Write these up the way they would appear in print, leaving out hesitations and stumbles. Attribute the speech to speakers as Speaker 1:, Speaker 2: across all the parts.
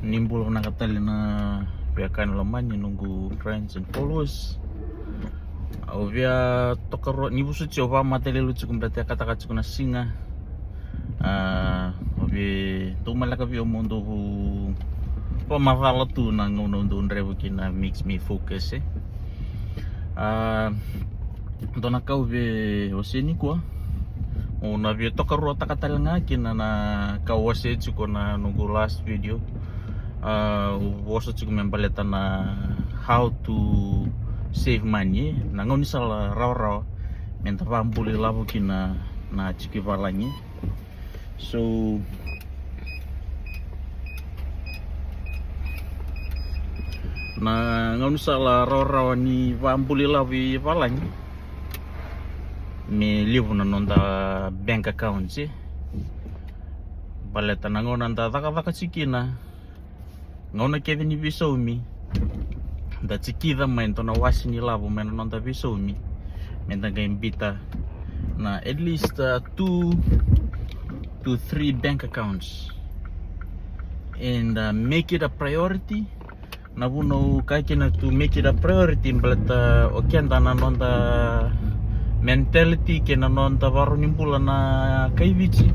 Speaker 1: nimbul nakatali na piakan lamanya nunggu friends and followers. Ovia tokaro nibusu chova matele lucu kumbrate kata kuna singa. Ovi tumalaka vio mundo hu pamavala tu nang undo ndrevu kina makes me focus dona kau ve oseni kwa una vio tokaro takatali nga kina na kau ose chukona nunggu last video. Also cukup membaleta na how to save money nangon sala raw menta pambuli lavo kina na chikivalanye. So na ngon sala raw ni pambuli lavi valanye me live na nonda bank account baleta nangon anda taka chikina ngona kevin ni visomi da chikida mento na wasini lavo mena nonda visomi menta gaimbita na at least 2 to 3 bank accounts and make it a priority na vuno kaikina to make it a priority baleta okenda na nonda mentality kena nonda varu nimbula na kaivichi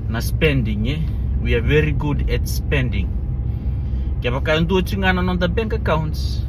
Speaker 1: na spending we are very good at spending. Kaya baka ndo chingana nonda bank accounts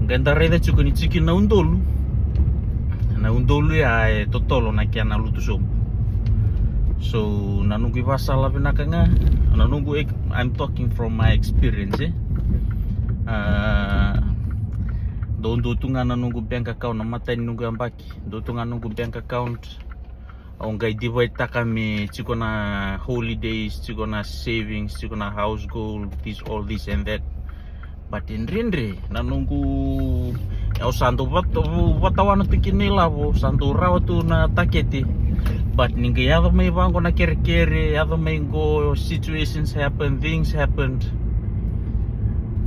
Speaker 1: nganda reda chukuni chiki na undolu ya totolo na kia na lutu somu. So nanungu ivasala vinakanga nanungu I'm talking from my experience do tunga nanungu bank account na mata nungu ambaki do tunga nungu bank account ongai divide takame chiko na holidays, chiko na savings, chiko na house goal, all this and that. But in rendre nanungu au santo watawana tikini lavo santo rawatu na takete. But ninga yado may vango na kere yado may go situations happen, things happened.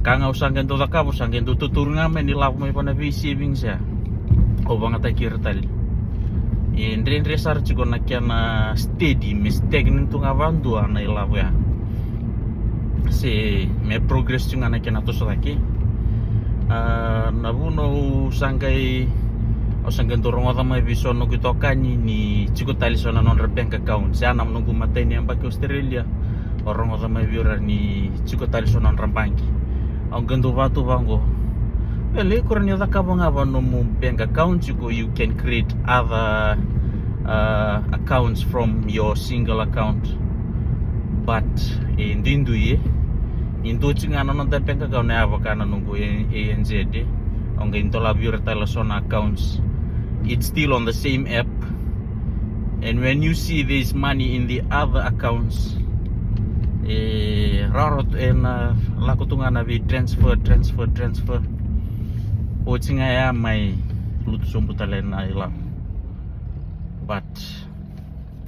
Speaker 1: Kanga usangan do dakabo usangan do tuturunga may nilavo may panavi savings ya. O banga takira tali. Rendre sar chiko na kia na steady mistake nintu ngavandu ana ilavo ya se me progress chunga na kia na toso laki na vuno sangai dorong oda mai viso no kitokani ni chiko tali sona non bank account se ana nunggu mateni ambaki Australia orang oda mai viora ni chiko tali sona non banki ang gendo vatu vango. Well, kurang yoda kabanga no bank account you can create other accounts from your single account. But in dindu indo chingana nonda bank account na avakana nungu ANZ onga intola viura talasona accounts. It's still on the same app, and when you see this money in the other accounts rarot en lakutungana vi transfer watching I am my lutu sombutalen na ilam. But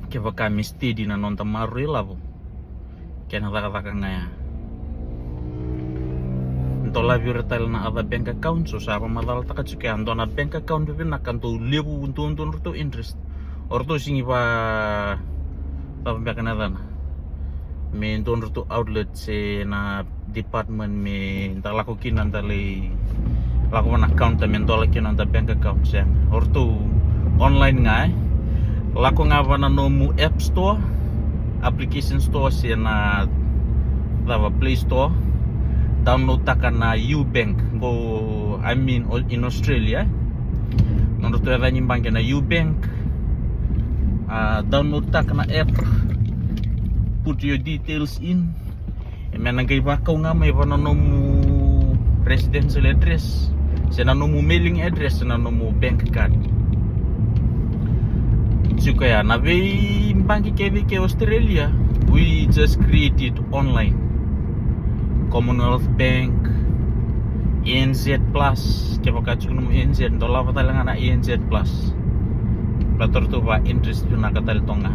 Speaker 1: keva kami steady na nonta maru ilavo kena taka ngaya ntola viurtal na other bank account so sapa madal taka chuke andona bank account bibin nakanto lebu untu to interest orto singi pa pambakana dana me ndon to outlet se na department me ntalako kinantale laku mana account men dola kina nda bank account sen orto online ngai laku ngavana nomu app store application store sen na lava play store download takana Ubank go I mean in Australia nondo to eva nyimbange na Ubank download takana app put your details in menangai bakau ngamai vana nomu residential address sena nomu mailing address sena nomu bank card chuka ya na vei banki ke Australia we just created online Commonwealth Bank ANZ Plus ke pakachuk nomu ANZ dola patalangan na ANZ Plus plator tu ba interest na katal tonga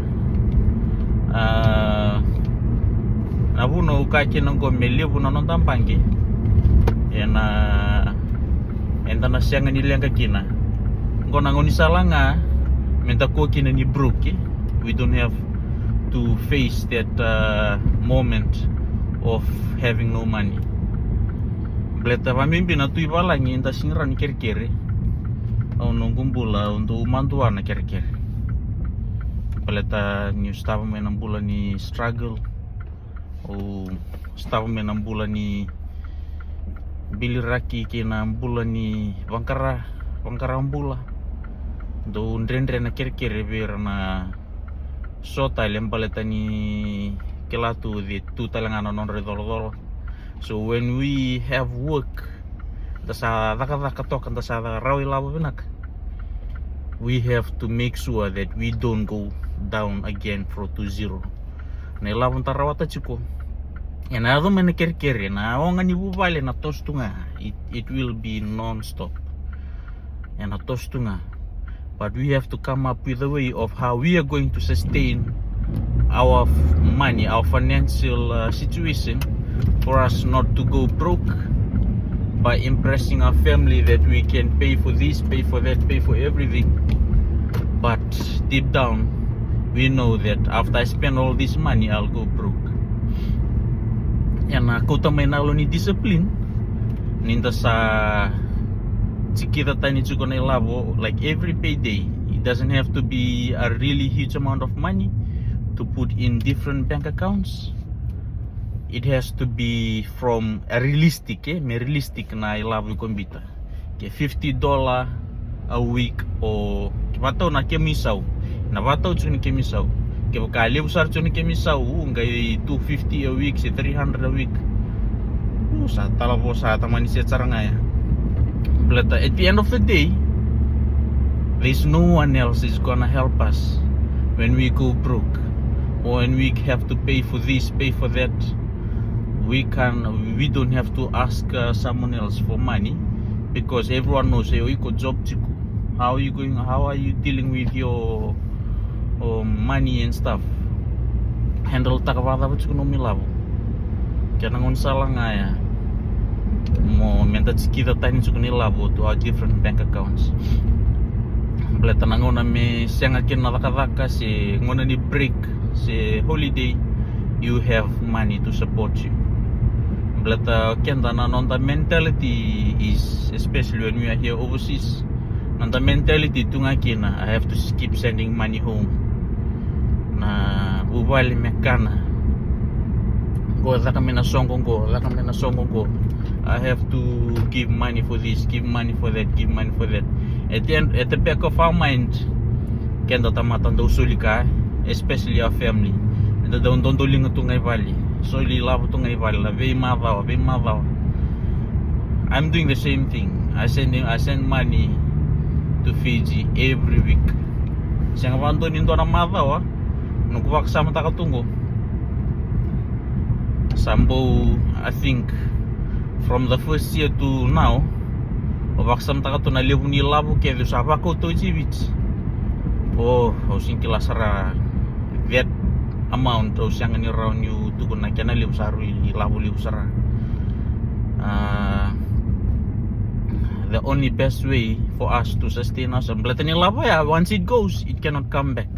Speaker 1: na vuno ukake nongo melevu na nontampangi ena na sianga nilenga kina ngona ngoni salanga menta ko kina ni broke we don't have to face that moment of having no money. Bleta vamimbi na tui valangi inta singra ni kere au nongumbula untuk mantua na kere. Bleta ni stava me nambula ni struggle au stava me nambula ni biliraki kina mbula ni wangkara mbula do ndrendre na kere vera na sota lempaleta ni kelatu di tu talangana non redor. So when we have work, dasa daka rawi labo binak, we have to make sure that we don't go down again to 0. Na ilabon tarawata chiko. And I don't mean kere na onga ni bubale na tostunga. It will be non-stop. And na tostunga. But we have to come up with a way of how we are going to sustain our money, our financial situation, for us not to go broke by impressing our family that we can pay for this, pay for that, pay for everything. But deep down, we know that after I spend all this money, I'll go broke. And kota may nalo ni discipline, ninda sa chikita tani chuko na ilabo, like every payday. It doesn't have to be a really huge amount of money to put in different bank accounts. It has to be from a realistic, realistic na ilabo kombita. $50 a week or kibato na kemisaw. Na bato chuni kemisaw. Kaya kali usar chuni kemisaw, ngay 250 a week, 300 a week. Sa talabo sa tamani siya charangaya. But at the end of the day, there's no one else is gonna help us when we go broke or when we have to pay for this, pay for that. We don't have to ask someone else for money because everyone knows you got job chiku. How are you dealing with your money and stuff? Handle takawada chiku no milabo. Kaya nangon salah ngaya. Mo menta kita tani chiku nilabo to our different bank accounts. Bleta nangona me sianga kin nadaka se ngona ni break se holiday, you have money to support you. Bleta kenda na nonda mentality is, especially when we are here overseas, nonda mentality tunga kina I have to keep sending money home. Na ubali mekana go zaka mena songo go. I have to give money for this, give money for that, give money for that. At the back of our mind, kenda tamatanda usulika, especially our family. And don't lingo tungai valley. So love tungai valley, very mavaw. I'm doing the same thing. I send money to Fiji every week. Siang wanto nindo na mavaw, nungkuwak sama takatungo. Sambo, I think, from the first year to now, obaksam takato na lebu ni labo kaya do sapa ko to jibit. Oh, singkila sara that amount o siyang ni round you to na kaya na lebu saru labo lebu sara. The only best way for us to sustain us, blatan ni labo ya, once it goes, it cannot come back.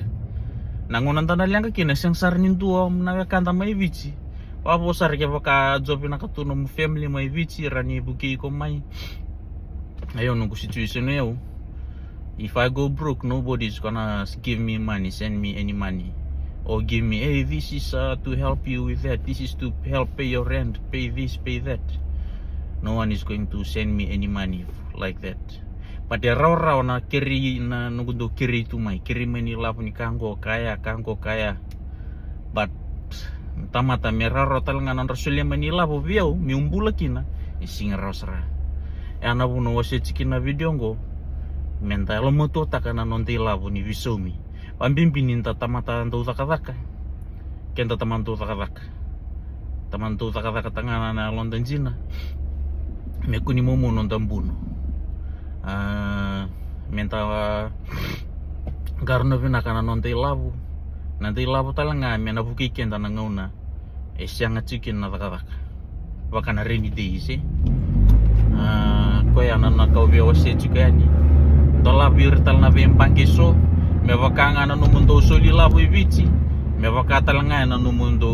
Speaker 1: Nangunan tanah lang kina siyang sarnin tuwa nakakanta may vici. Wapo sar kaya baka job na katuno mo family may vici rani buki ko may. Ayaw nung situation na yun. If I go broke, nobody's gonna give me money, send me any money, or give me, hey, this is to help you with that, this is to help pay your rent, pay this, pay that. No one is going to send me any money like that. But the raw na kiri na nugundo kiri to my kiri mani love ni kango kaya. But tamata meraro talanga nan rasulia mani love viau miumbula kina isinga rosra. Ana buno wase chikina video ngo menta lo moto takana nonte lavo ni visomi pambimbinin tamata ndo takadaka kenta tamanto takadaka tangana na London jina mekuni momo nondambuno menta garno vina kana nonte lavo nanti lavo talanga mena buki kenta na ngauna sianga chikin na takadaka wakana rainy days Koya na nakauwi wase chikani dola virtal na vempangkeso mevakanga na numundo soli labo ibichi mevakata langa na numundo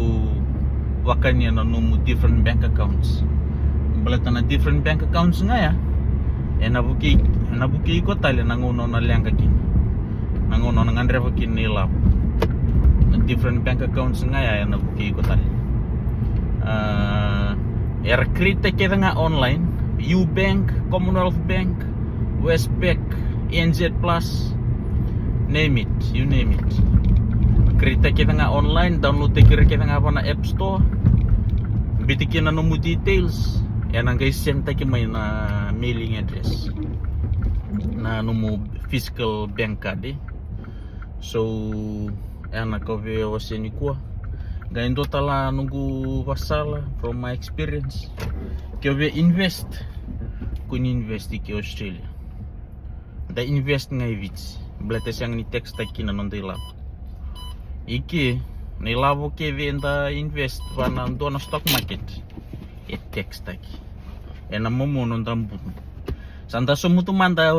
Speaker 1: wakanya na numu different bank accounts. Balata na different bank accounts nga ya. Nabuki ko tali nanguno na lianga kin. Nanguno na ngandreva kin nila. Different bank accounts nga ya nabuki ko tali. Era krita kita nga online, Ubank, Commonwealth Bank, Westpac, NZ Plus, name it, you name it. Krita kita nga online, download kita nga pa na App Store. Bitikin na mo details. Yan ang guys, send tayo may na mailing address na mo physical bank card. So, yan nakawin ako sa inyo ko. Ganyan do tala nunggu pasala from my experience. Kaya invest kun invest di Australia. Da invest nga ivits. Blate siyang ni text taki na nonde lab. Iki nilavo ke venda invest pana do na stock market. E text taki. E na momo nonda mbuno. Santa somu tu manda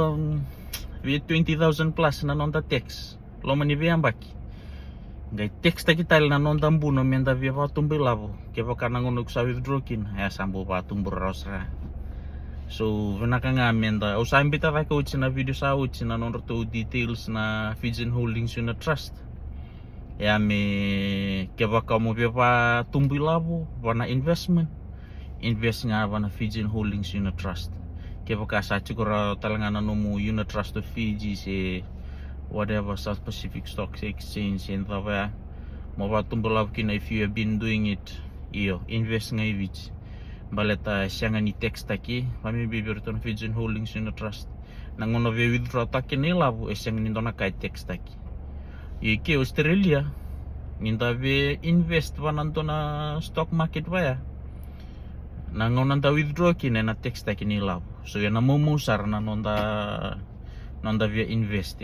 Speaker 1: 20,000 plus na nonda text. Lo mani viambaki. Gai text taki tal na nonda mbuno menda via va tumbi lavo. Ke va kana ngono sa withdraw kin ya sambo va tumbur rosra. So venaka nga menda o sambita va ko na video sa uchi na nonda to details na Fijian Holdings Unit Trust. Ya me ke va ka mo va tumbi lavo va na invest nga va na Fijian Holdings Unit Trust. Ke va ka sa chukura talanga na no Unit Trust of Fiji se whatever South Pacific Stock Exchange and the mo va tumbulav kin if you have been doing it invest nga ivich baleta siya nga ni text taki kami bibirton Fijian Holdings Unit Trust nangono ve withdraw taki nila bu siya nga nindona kay text taki iki Australia ninda ve invest va nanto na stock market va ya nangono nanda withdraw kin na text taki nila so yana mumusar na nonda ve invest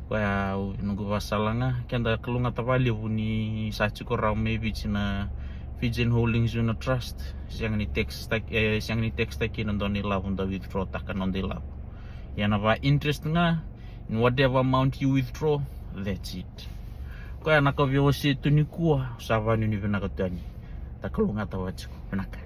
Speaker 1: kaya nunggu pasala nga kanda kelunga tapali ni sachi ko raw maybe na Fijian Holdings Unit Trust siyang ni text taki nandun nila kung da withdraw taka nandun nila yan na ba interest nga in whatever amount you withdraw that's it kaya nakavyo si ito ni kuwa usawa nyo ni vinakatani takalunga tawachi ko vinaka